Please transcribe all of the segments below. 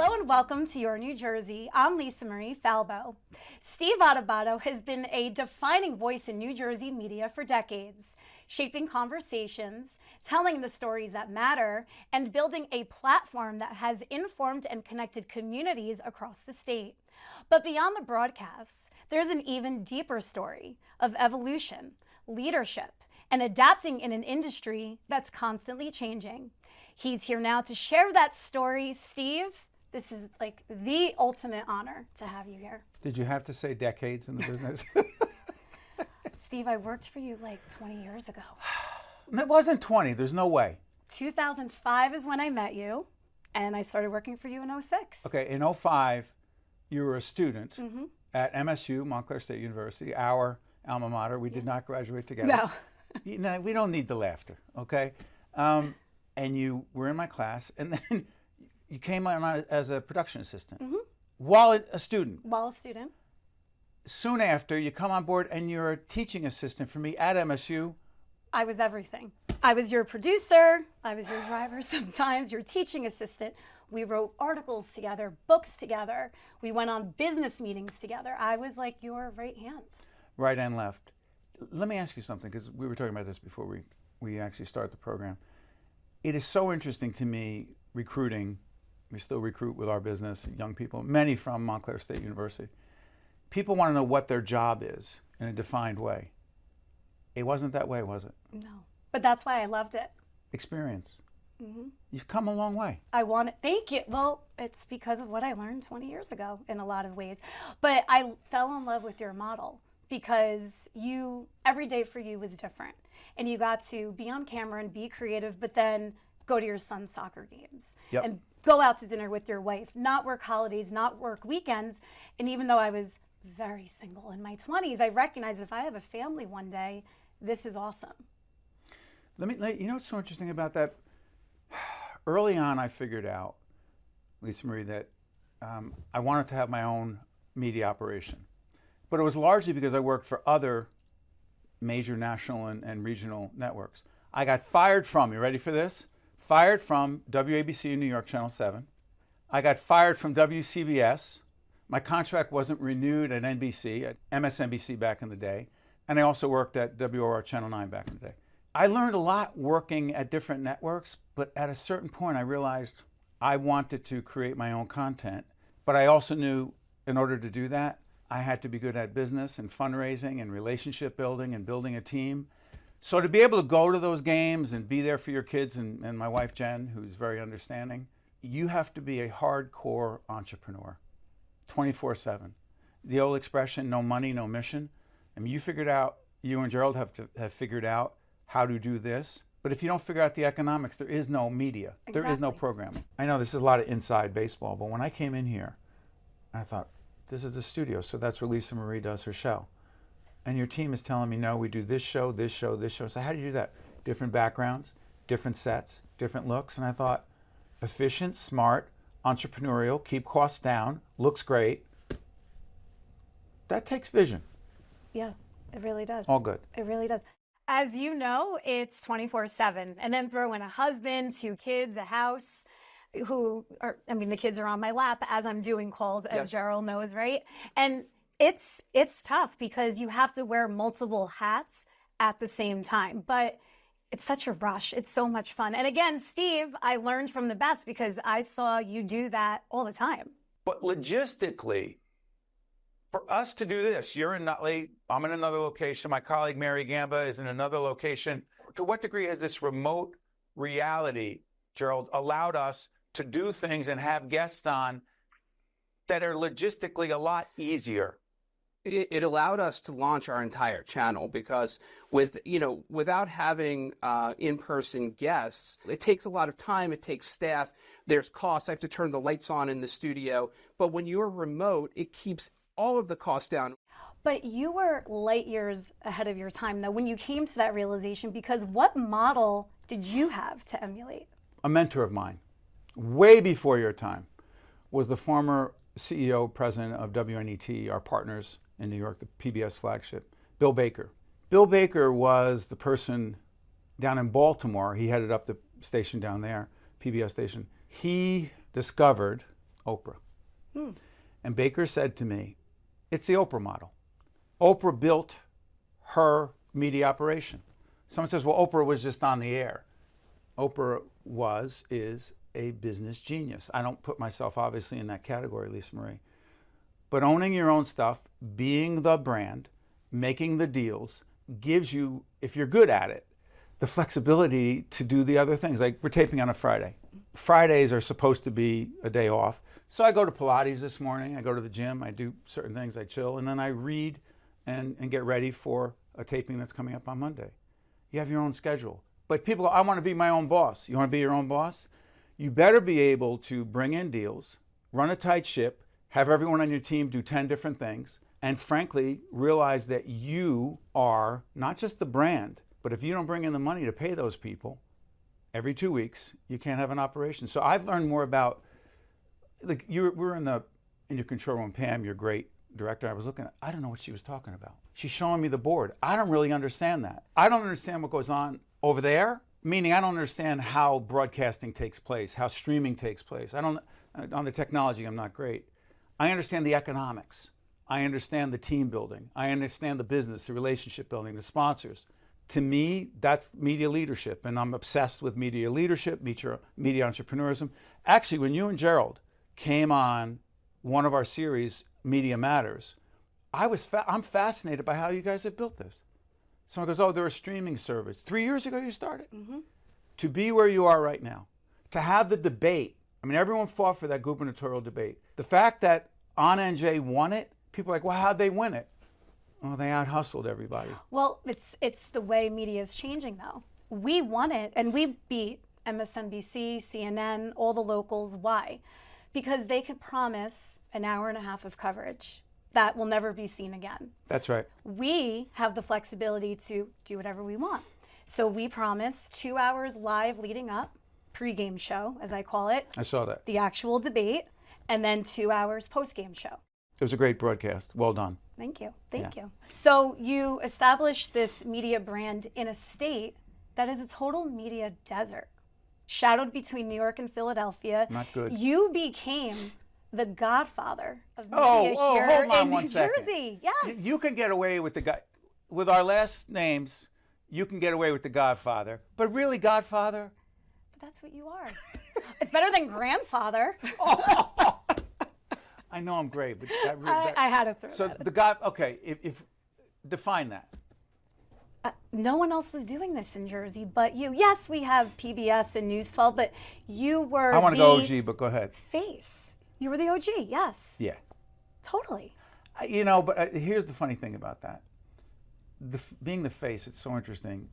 Hello and welcome to Your New Jersey. I'm Lisa Marie Falbo. Steve Adubato has been a defining voice in New Jersey media for decades, shaping conversations, telling the stories that matter, and building a platform that has informed and connected communities across the state. But beyond the broadcasts, there's an even deeper story of evolution, leadership, and adapting in an industry that's constantly changing. He's here now to share that story. Steve, this is like the ultimate honor to have you here. Did you have to say decades in the business? Steve, I worked for you like 20 years ago. It wasn't 20, there's no way. 2005 is when I met you, and I started working for you in 06. Okay, in 05, you were a student at MSU, Montclair State University, our alma mater. We did not graduate together. No. We don't need the laughter, okay? And you were in my class, and then you came on as a production assistant while a student. While a student. Soon after, you come on board and you're a teaching assistant for me at MSU. I was everything. I was your producer, I was your driver sometimes, your teaching assistant. We wrote articles together, books together. We went on business meetings together. I was like your right hand. Right and left. Let me ask you something, because we were talking about this before we actually start the program. It is so interesting to me, recruiting. We still recruit with our business, young people, many from Montclair State University. People want to know what their job is in a defined way. It wasn't that way, was it? No, but that's why I loved it. Experience. You've come a long way. I want it. Thank you. Well, it's because of what I learned 20 years ago in a lot of ways. But I fell in love with your model because every day for you was different. And you got to be on camera and be creative, but then go to your son's soccer games and go out to dinner with your wife, not work holidays, not work weekends. And even though I was very single in my 20s, I recognized if I have a family one day, this is awesome. You know what's so interesting about that? Early on, I figured out, Lisa Marie, that I wanted to have my own media operation. But it was largely because I worked for other major national and regional networks. I got fired from, you ready for this? Fired from WABC in New York, Channel 7. I got fired from WCBS. My contract wasn't renewed at NBC, at MSNBC back in the day. And I also worked at WOR Channel 9 back in the day. I learned a lot working at different networks, but at a certain point I realized I wanted to create my own content. But I also knew in order to do that, I had to be good at business and fundraising and relationship building and building a team. So to be able to go to those games and be there for your kids and my wife Jen, who's very understanding, you have to be a hardcore entrepreneur, 24/7. The old expression, no money, no mission. I mean, you and Gerald have figured out how to do this, but if you don't figure out the economics, there is no media, There is no programming. I know this is a lot of inside baseball, but when I came in here, I thought, this is the studio, so that's where Lisa Marie does her show. And your team is telling me, no, we do this show, this show, this show. So how do you do that? Different backgrounds, different sets, different looks. And I thought, efficient, smart, entrepreneurial, keep costs down, looks great. That takes vision. Yeah, it really does. All good. It really does. As you know, it's 24/7. And then throw in a husband, 2 kids, a house. The kids are on my lap as I'm doing calls, as Gerald knows, right? And it's tough because you have to wear multiple hats at the same time, but it's such a rush. It's so much fun. And again, Steve, I learned from the best because I saw you do that all the time. But logistically, for us to do this, you're in Nutley, I'm in another location, my colleague Mary Gamba is in another location. To what degree has this remote reality, Gerald, allowed us to do things and have guests on that are logistically a lot easier? It allowed us to launch our entire channel because without having in-person guests, it takes a lot of time, it takes staff, there's costs, I have to turn the lights on in the studio. But when you're remote, it keeps all of the costs down. But you were light years ahead of your time, though, when you came to that realization, because what model did you have to emulate? A mentor of mine, way before your time, was the former CEO, president of WNET, our partners in New York, the PBS flagship, Bill Baker. Bill Baker was the person down in Baltimore. He headed up the station down there, PBS station. He discovered Oprah. And Baker said to me, it's the Oprah model. Oprah built her media operation. Someone says, well, Oprah was just on the air. Oprah is a business genius. I don't put myself obviously in that category, Lisa Marie. But owning your own stuff, being the brand, making the deals, gives you, if you're good at it, the flexibility to do the other things. Like we're taping on a Friday. Fridays are supposed to be a day off. So I go to Pilates this morning, I go to the gym, I do certain things, I chill, and then I read and get ready for a taping that's coming up on Monday. You have your own schedule. But people go, I want to be my own boss. You want to be your own boss? You better be able to bring in deals, run a tight ship, have everyone on your team do 10 different things, and frankly, realize that you are not just the brand, but if you don't bring in the money to pay those people, every 2 weeks, you can't have an operation. So I've learned more about, like we're in your control room, Pam, your great director. I was looking at, I don't know what she was talking about. She's showing me the board. I don't really understand that. I don't understand what goes on over there, meaning I don't understand how broadcasting takes place, how streaming takes place. On the technology, I'm not great. I understand the economics. I understand the team building. I understand the business, the relationship building, the sponsors. To me, that's media leadership, and I'm obsessed with media leadership, media entrepreneurism. Actually, when you and Gerald came on one of our series, Media Matters, I'm fascinated by how you guys have built this. Someone goes, oh, they're a streaming service. 3 years ago you started. To be where you are right now, to have the debate. I mean, everyone fought for that gubernatorial debate. The fact that On-NJ won it, people are like, well, how'd they win it? Oh, they out-hustled everybody. Well, it's the way media is changing, though. We won it, and we beat MSNBC, CNN, all the locals. Why? Because they could promise an hour and a half of coverage that will never be seen again. That's right. We have the flexibility to do whatever we want. So we promise 2 hours live leading up, pre-game show, as I call it. I saw that. The actual debate, and then 2 hours post-game show. It was a great broadcast. Well done. Thank you. Thank you. So you established this media brand in a state that is a total media desert, shadowed between New York and Philadelphia. Not good. You became the godfather of media here hold on in one New second. Jersey. Yes. You can get away with with our last names, you can get away with the Godfather. But really, Godfather? But that's what you are. It's better than grandfather. I know I'm great, but I had to throw so that in. the God. Okay, if define that. No one else was doing this in Jersey but you. Yes, we have PBS and News 12, but you were I want to go OG, but go ahead. face. You were the OG, yes. Yeah. Totally. You know, but here's the funny thing about that. Being the face, it's so interesting.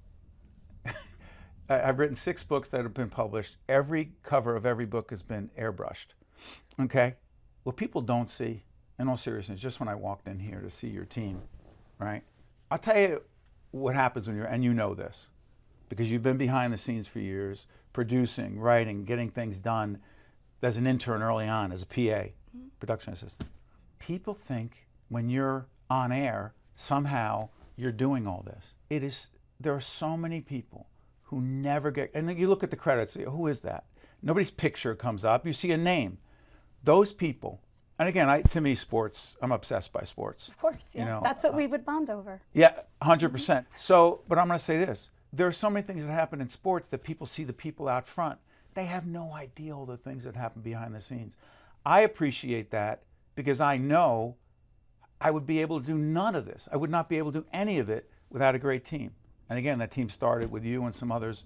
I've written 6 books that have been published. Every cover of every book has been airbrushed. Okay? What people don't see, in all seriousness, just when I walked in here to see your team, right? I'll tell you what happens when and you know this, because you've been behind the scenes for years, producing, writing, getting things done as an intern early on, as a PA, production assistant. People think when you're on air, somehow you're doing all this. There are so many people who never get, and then you look at the credits, who is that? Nobody's picture comes up, you see a name. Those people, and again, to me, sports, I'm obsessed by sports. Of course, yeah. You know, that's what we would bond over. Yeah, 100%. So, but I'm going to say this. There are so many things that happen in sports that people see the people out front. They have no idea all the things that happen behind the scenes. I appreciate that because I know I would be able to do none of this. I would not be able to do any of it without a great team. And again, that team started with you and some others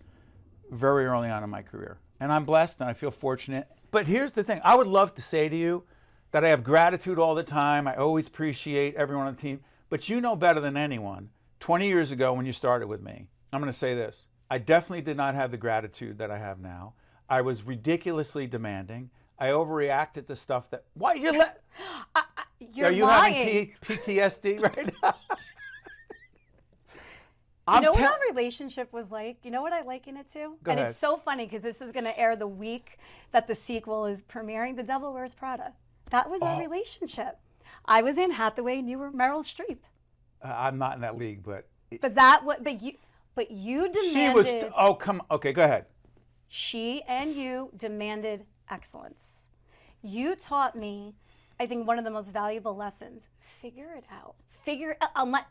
very early on in my career. And I'm blessed and I feel fortunate. But here's the thing. I would love to say to you that I have gratitude all the time. I always appreciate everyone on the team. But you know better than anyone, 20 years ago when you started with me, I'm going to say this. I definitely did not have the gratitude that I have now. I was ridiculously demanding. I overreacted to stuff that, why you let? You're you lying. having PTSD right now? You know what our relationship was like? You know what I liken it to? Go ahead. It's so funny because this is going to air the week that the sequel is premiering, The Devil Wears Prada. That was our relationship. I was Anne Hathaway and you were Meryl Streep. I'm not in that league, but you demanded. she was. Oh, come. Okay, go ahead. She and you demanded excellence. You taught me, I think, one of the most valuable lessons. Figure it out.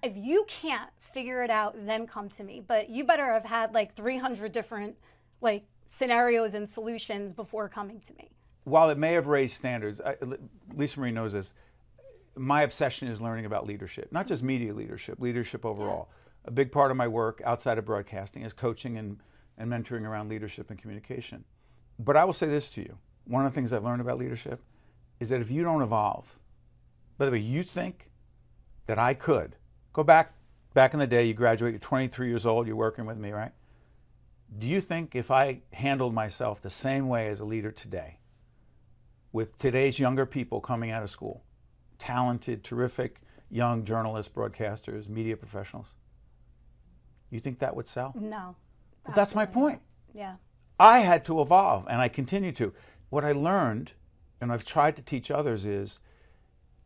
If you can't figure it out, then come to me. But you better have had like 300 different like scenarios and solutions before coming to me. While it may have raised standards, Lisa Marie knows this, my obsession is learning about leadership, not just media leadership, leadership overall. Yeah. A big part of my work outside of broadcasting is coaching and mentoring around leadership and communication. But I will say this to you. One of the things I've learned about leadership is that if you don't evolve, by the way, you think that I could, go back in the day, you graduate, you're 23 years old, you're working with me, right? Do you think if I handled myself the same way as a leader today, with today's younger people coming out of school, talented, terrific young journalists, broadcasters, media professionals, you think that would sell? No. But that's my point. Yeah. I had to evolve, and I continue to. What I learned, and I've tried to teach others, is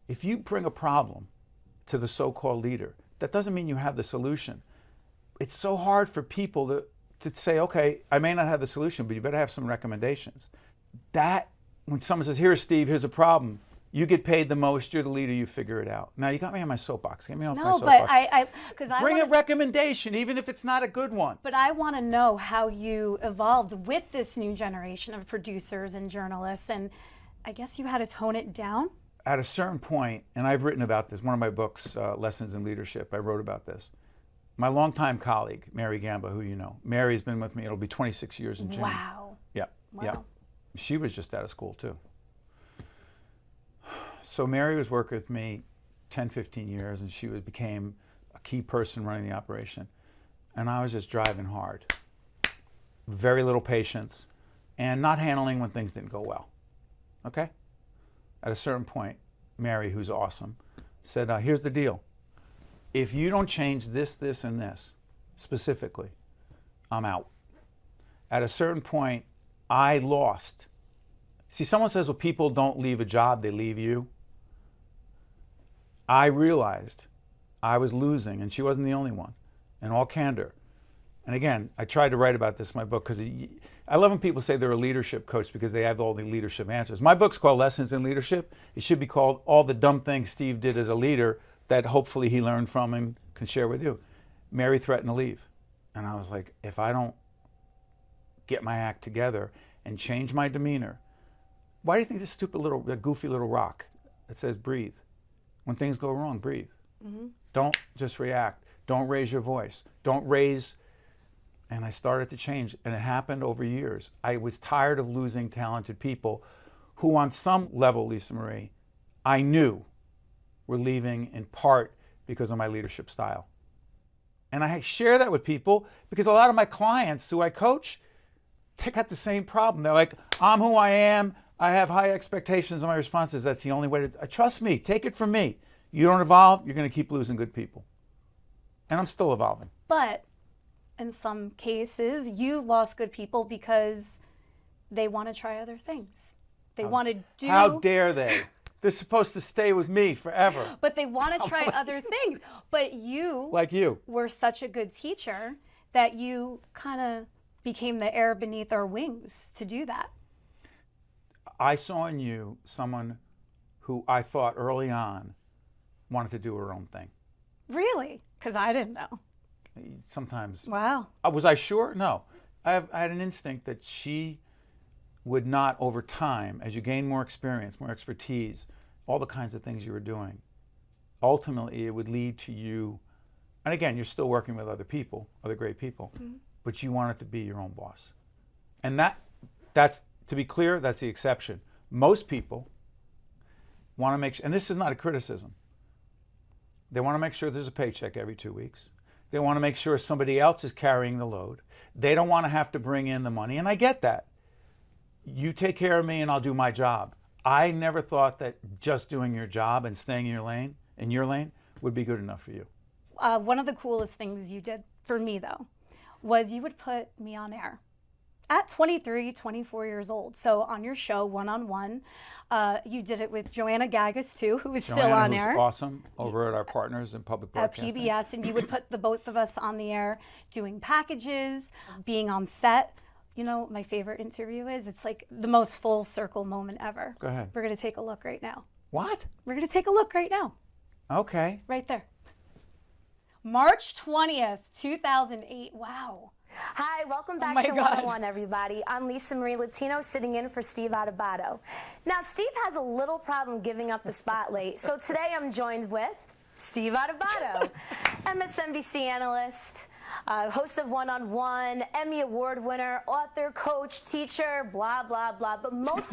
if you bring a problem to the so-called leader, that doesn't mean you have the solution. It's so hard for people to say, okay, I may not have the solution, but you better have some recommendations. That, when someone says, here's Steve, here's a problem, you get paid the most, you're the leader, you figure it out. Now, you got me on my soapbox. Get me off my soapbox. No, but Bring a recommendation, even if it's not a good one. But I want to know how you evolved with this new generation of producers and journalists, and I guess you had to tone it down? At a certain point, and I've written about this, one of my books, Lessons in Leadership, I wrote about this. My longtime colleague, Mary Gamba, who you know, Mary's been with me, it'll be 26 years in June. Wow. Yeah, wow. Yeah. She was just out of school too. So Mary was working with me 10, 15 years, and she became a key person running the operation. And I was just driving hard. Very little patience, and not handling when things didn't go well. Okay? At a certain point, Mary, who's awesome, said, here's the deal. If you don't change this, this, and this, specifically, I'm out. At a certain point, I lost. See, someone says, well, people don't leave a job, they leave you. I realized I was losing, and she wasn't the only one, in all candor. And again, I tried to write about this in my book because I love when people say they're a leadership coach because they have all the leadership answers. My book's called Lessons in Leadership. It should be called All the Dumb Things Steve Did as a Leader that hopefully he learned from and can share with you. Mary threatened to leave. And I was like, if I don't get my act together and change my demeanor, why do you think this stupid little, goofy little rock that says breathe? When things go wrong, breathe. Mm-hmm. Don't just react. Don't raise your voice. Don't raise. And I started to change, and it happened over years. I was tired of losing talented people who on some level, Lisa Marie, I knew were leaving in part because of my leadership style. And I share that with people because a lot of my clients who I coach, they got the same problem. They're like, I'm who I am. I have high expectations of my responses. That's the only way to, trust me, take it from me. You don't evolve, you're going to keep losing good people. And I'm still evolving. But in some cases, you lost good people because they want to try other things. They want to do... How dare they? They're supposed to stay with me forever. But they want to try other things. But you... Like you. ...were such a good teacher that you kind of became the air beneath our wings to do that. I saw in you someone who I thought early on wanted to do her own thing. Really? Because I didn't know. Sometimes. Wow. Was I sure? No. I had an instinct that she would not, over time, as you gain more experience, more expertise, all the kinds of things you were doing, ultimately it would lead to you, and again, you're still working with other people, other great people, but you wanted to be your own boss. And that's, to be clear, that's the exception. Most people want to make sure, and this is not a criticism, they want to make sure there's a paycheck every 2 weeks. They want to make sure somebody else is carrying the load. They don't want to have to bring in the money, and I get that. You take care of me and I'll do my job. I never thought that just doing your job and staying in your lane, would be good enough for you. One of the coolest things you did for me, though, was you would put me on air at 23, 24 years old. So on your show, One-on-One, you did it with Joanna Gagas, too, who is still on air. Who's awesome, over at our partners in public broadcasting. At PBS, and you would put the both of us on the air doing packages, being on set. You know what my favorite interview is? It's like the most full circle moment ever. Go ahead. We're going to take a look right now. What? We're going to take a look right now. Okay. Right there. March 20th, 2008. Wow. Hi, welcome back my to God. 101, everybody. I'm Lisa Marie Latino, sitting in for Steve Adubato. Now, Steve has a little problem giving up the spotlight, so today I'm joined with Steve Adubato, MSNBC analyst, host of 101, Emmy Award winner, author, coach, teacher, blah, blah, blah. But most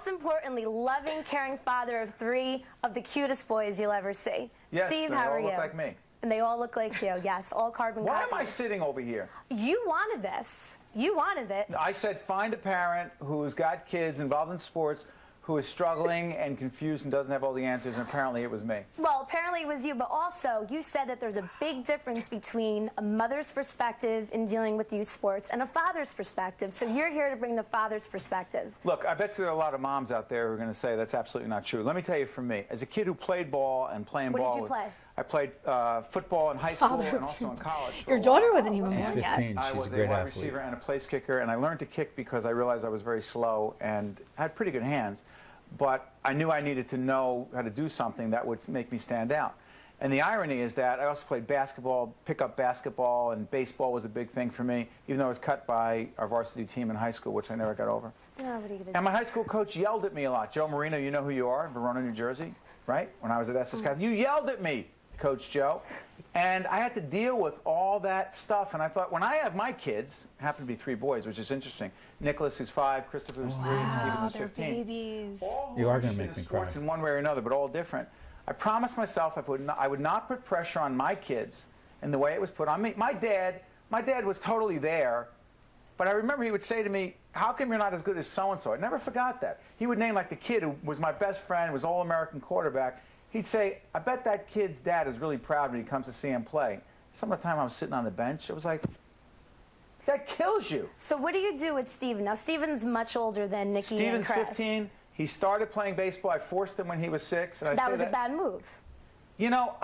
importantly, loving, caring father of 3 of the cutest boys you'll ever see. Yes, Steve, they how all are you? look like me. And they all look like you, yes, all carbon Why copies. am I sitting over here? You wanted this. You wanted it. I said find a parent who's got kids involved in sports who is struggling and confused and doesn't have all the answers, and apparently it was me. Well, apparently it was you, but also you said that there's a big difference between a mother's perspective in dealing with youth sports and a father's perspective. So you're here to bring the father's perspective. Look, I bet you there are a lot of moms out there who are going to say that's absolutely not true. Let me tell you from me. As a kid who played ball and playing What ball. did you play? I played football in high school Father and also in college. for Your a daughter while. wasn't even She's born yet. 15. I She's was a a great wide athlete. receiver and a place kicker, and I learned to kick because I realized I was very slow and had pretty good hands. But I knew I needed to know how to do something that would make me stand out. And the irony is that I also played basketball, pickup basketball, and baseball was a big thing for me, even though I was cut by our varsity team in high school, which I never got over. Oh, what are you gonna And my high school coach yelled at me a lot. Joe Marino, you know who you are, Verona, New Jersey, right? When I was at SS Catholic. You yelled at me, Coach Joe. And I had to deal with all that stuff. And I thought, when I have my kids, happen to be 3 boys, which is interesting. Nicholas, who's 5, Christopher, who's 3, and Stephen, Wow, who's they're 15. babies. All You are gonna interested make in me sports cry. in one way or another, but all different. I promised myself I would not put pressure on my kids in the way it was put on me. My dad was totally there, but I remember he would say to me, how come you're not as good as so-and-so? I never forgot that. He would name like the kid who was my best friend, was All-American quarterback. He'd say, I bet that kid's dad is really proud when he comes to see him play. Some of the time I was sitting on the bench, it was like, that kills you. So what do you do with Steven? Now, Steven's much older than Nikki and Steven's Chris. 15. He started playing baseball. I forced him when he was 6. And I That say was a bad move. You know,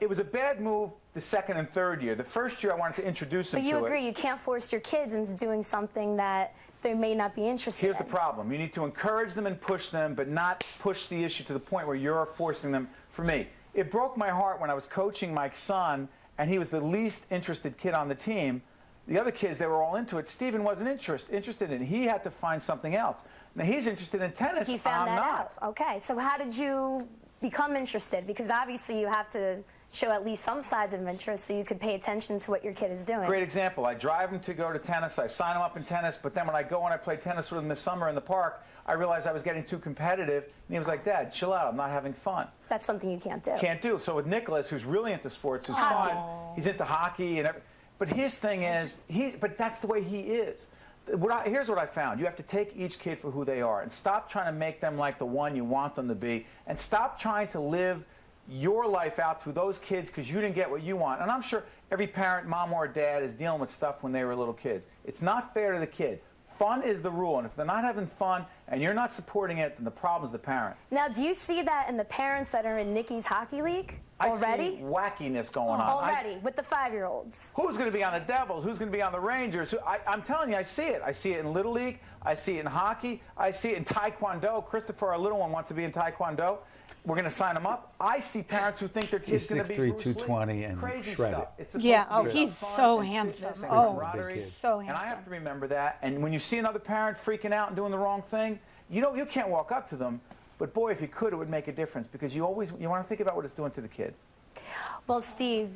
it was a bad move the 2nd and 3rd year. The first year I wanted to introduce him But you to agree, it. you can't force your kids into doing something that they may not be interested Here's in. the problem. You need to encourage them and push them, but not push the issue to the point where you're forcing them. For me, it broke my heart when I was coaching my son, and he was the least interested kid on the team. The other kids, they were all into it. Steven wasn't interested in it. He had to find something else. Now, he's interested in tennis. He found I'm that not. out. Okay, so how did you become interested? Because obviously you have to show at least some sides of interest so you could pay attention to what your kid is doing. Great example. I drive him to go to tennis. I sign him up in tennis, but then when I go and I play tennis with him this summer in the park, I realized I was getting too competitive, and he was like, Dad, chill out. I'm not having fun. That's something you can't do. Can't do. So with Nicholas, who's really into sports, who's 5, he's into hockey and everything. But his thing is, but that's the way he is. Here's what I found. You have to take each kid for who they are and stop trying to make them like the one you want them to be, and stop trying to live your life out through those kids because you didn't get what you want. And I'm sure every parent, mom or dad, is dealing with stuff when they were little kids. It's not fair to the kid. Fun is the rule, and if they're not having fun and you're not supporting it, then the problem's the parent. Now, do you see that in the parents that are in Nikki's hockey league already? I see wackiness going on. Already, with the 5-year-olds. Who's going to be on the Devils? Who's going to be on the Rangers? I'm telling you, I see it. I see it in Little League. I see it in hockey. I see it in Taekwondo. Christopher, our little one, wants to be in Taekwondo. We're going to sign him up. I see parents who think their kid's He's going to be 6'3", Bruce Lee. 220 and Crazy shredded. stuff. It's supposed Yeah, to oh, be he's fun so and handsome. fitness and Oh, camaraderie. so And I have handsome. to remember that. And when you see another parent freaking out and doing the wrong thing, you can't walk up to them. But boy, if you could, it would make a difference because you want to think about what it's doing to the kid. Well, Steve,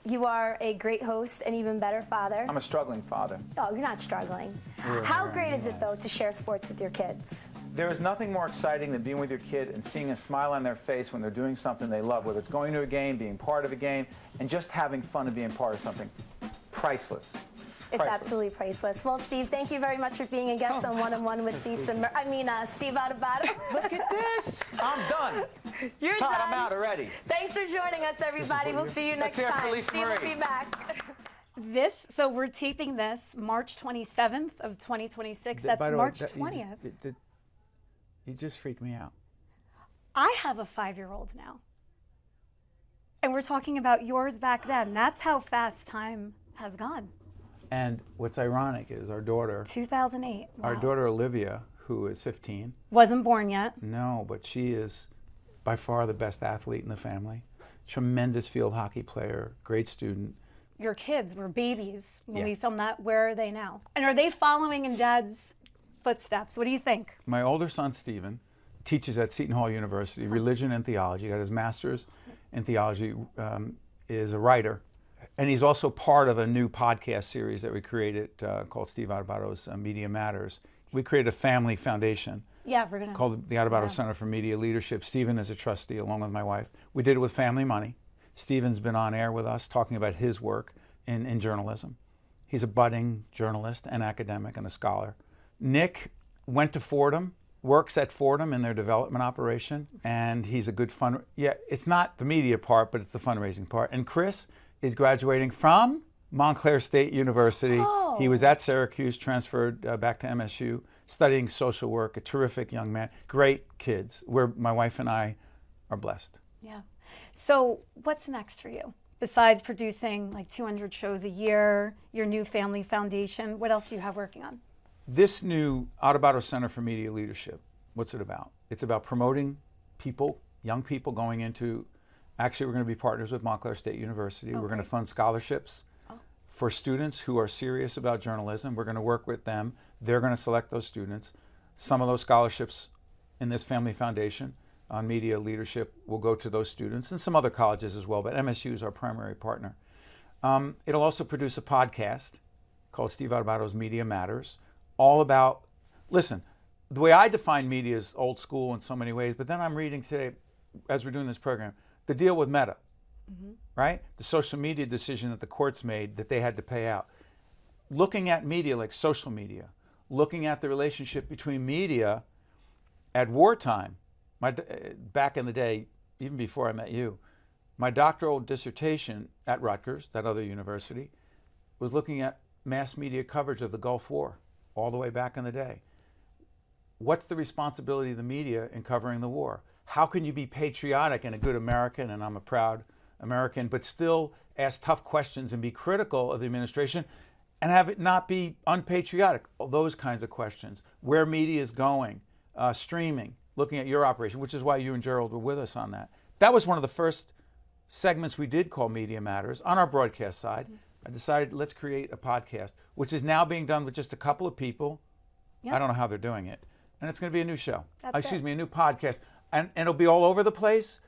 you are a great host and even better father. I'm a struggling father. Oh, you're not struggling. How great is it, though, to share sports with your kids? There is nothing more exciting than being with your kid and seeing a smile on their face when they're doing something they love, whether it's going to a game, being part of a game, and just having fun and being part of something. Priceless. It's Priceless. absolutely priceless. Well, Steve, thank you very much for being a guest on 101 with Steve Adubato. Look at this. I'm done. You're Todd, done. I'm out already. Thanks for joining us, everybody. We'll see you next hear it for time. Lisa Steve will Marie. be back. So we're taping this March 27th of 2026. That's By the way, March that- 20th. You just freaked me out. I have a 5-year-old now. And we're talking about yours back then. That's how fast time has gone. And what's ironic is our daughter, 2008. Wow. our daughter Olivia, who is 15. Wasn't born yet. No, but she is by far the best athlete in the family. Tremendous field hockey player, great student. Your kids were babies when Yeah. we filmed that. Where are they now? And are they following in Dad's footsteps? What do you think? My older son, Stephen, teaches at Seton Hall University, religion and theology. Got his master's in theology, is a writer. And he's also part of a new podcast series that we created called Steve Adubato's Media Matters. We created a family foundation Yeah, we're gonna. called the Adubato Center for Media Leadership. Stephen is a trustee along with my wife. We did it with family money. Stephen's been on air with us talking about his work in journalism. He's a budding journalist and academic and a scholar. Nick went to Fordham, works at Fordham in their development operation, and he's a good it's not the media part, but it's the fundraising part. And Chris is graduating from Montclair State University. Oh. He was at Syracuse, transferred back to MSU, studying social work, a terrific young man, great kids, where my wife and I are blessed. Yeah. So what's next for you? Besides producing like 200 shows a year, your new family foundation, what else do you have working on? This new Adubato Center for Media Leadership, what's it about? It's about promoting people, young people going into, actually we're going to be partners with Montclair State University. We're going to fund scholarships for students who are serious about journalism. We're going to work with them. They're going to select those students. Some of those scholarships in this family foundation on media leadership will go to those students and some other colleges as well, but MSU is our primary partner. It'll also produce a podcast called Steve Adubato's Media Matters, all about, listen, the way I define media is old school in so many ways, but then I'm reading today, as we're doing this program, the deal with Meta, right? The social media decision that the courts made that they had to pay out. Looking at media like social media, looking at the relationship between media at wartime. Back in the day, even before I met you, my doctoral dissertation at Rutgers, that other university, was looking at mass media coverage of the Gulf War all the way back in the day. What's the responsibility of the media in covering the war? How can you be patriotic and a good American, and I'm a proud American, but still ask tough questions and be critical of the administration and have it not be unpatriotic? Those kinds of questions. Where media is going, streaming, looking at your operation, which is why you and Gerald were with us on that. That was one of the first segments we did call Media Matters on our broadcast side. I decided let's create a podcast, which is now being done with just a couple of people. Yep. I don't know how they're doing it. And it's going to be a new show. That's a new podcast. And it'll be all over the place,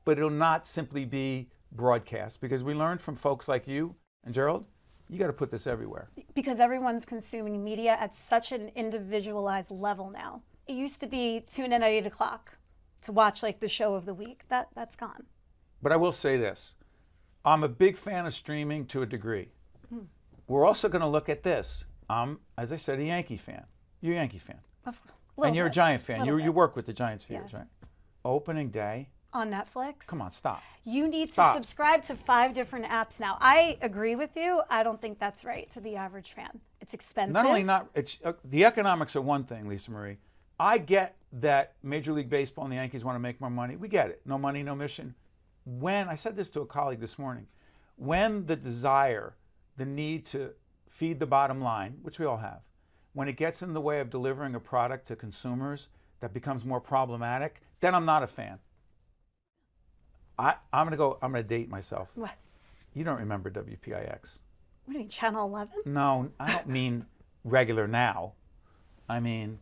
but it'll not simply be broadcast, because we learned from folks like you and Gerald, you got to put this everywhere. Because everyone's consuming media at such an individualized level now. It used to be tune in at 8 o'clock to watch like the show of the week. That's gone. But I will say this. I'm a big fan of streaming to a degree. We're also going to look at this. I'm, as I said, a Yankee fan. You're a Yankee fan. And you're a Giant fan. You work with the Giants viewers, right? Opening day. On Netflix? Come on, stop. You need Stop. to subscribe to 5 different apps now. I agree with you. I don't think that's right to the average fan. It's expensive. Not only it's the economics are one thing, Lisa Marie. I get that Major League Baseball and the Yankees want to make more money. We get it. No money, no mission. When, I said this to a colleague this morning, when the desire, the need to feed the bottom line, which we all have, when it gets in the way of delivering a product to consumers that becomes more problematic, then I'm not a fan. I'm gonna date myself. What? You don't remember WPIX. What do you mean, Channel 11? No, I don't mean regular now. I mean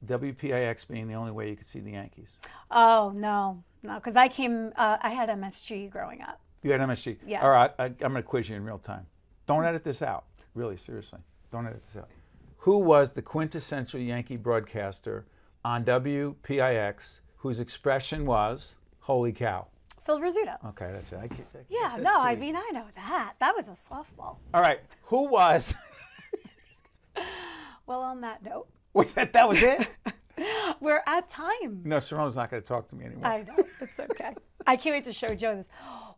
WPIX being the only way you could see the Yankees. Oh, no, because I had MSG growing up. You had MSG? Yeah. All right, I'm going to quiz you in real time. Don't edit this out. Really, seriously. Don't edit this out. Who was the quintessential Yankee broadcaster on WPIX whose expression was, holy cow? Phil Rizzuto. Okay, that's it. Yeah, no, I mean, I know that. That was a softball. All right, who was? Well, on that note. Wait, that was it? We're at time. No, Sarone's not going to talk to me anymore. I know, it's okay. I can't wait to show Joe this.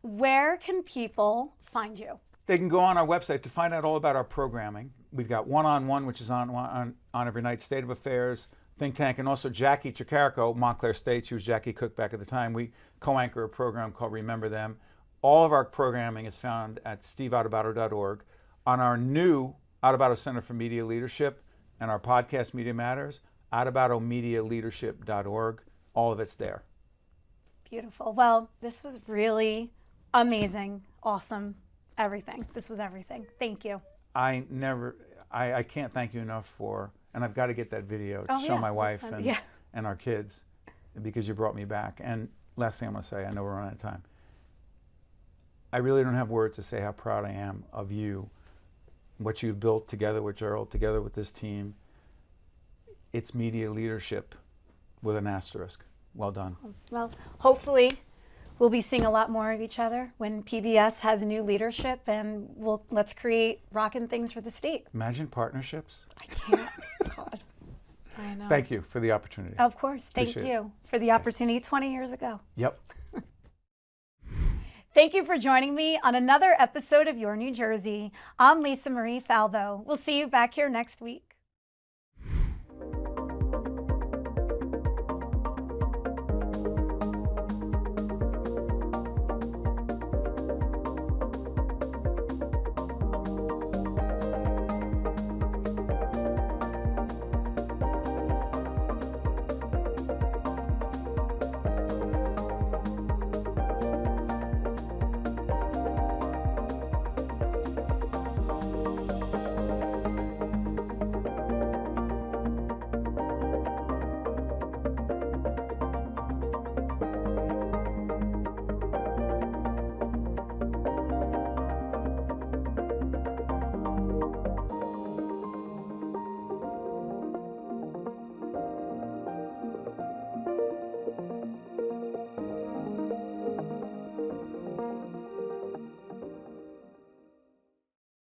Where can people find you? They can go on our website to find out all about our programming. We've got One-on-One, which is on every night, State of Affairs, Think Tank, and also Jackie Tricarico, Montclair State. She was Jackie Cook back at the time. We co-anchor a program called Remember Them. All of our programming is found at steveadubato.org. on our new Adubato Center for Media Leadership and our podcast Media Matters, adubatomedialeadership.org. All of it's there. Beautiful. Well, this was really amazing, awesome, everything. This was everything. Thank you. I can't thank you enough for, and I've got to get that video to show yeah, my wife listen, and, yeah. and our kids, because you brought me back. And last thing I'm going to say, I know we're running out of time. I really don't have words to say how proud I am of you, what you've built together with Gerald, together with this team. It's media leadership with an asterisk. Well done. Well, hopefully we'll be seeing a lot more of each other when PBS has new leadership, and let's create rockin' things for the state. Imagine partnerships. I can't. God. I know. Thank you for the opportunity. Of course. Thank Appreciate you for the opportunity 20 years ago. Yep. Thank you for joining me on another episode of Your New Jersey. I'm Lisa Marie Falbo. We'll see you back here next week.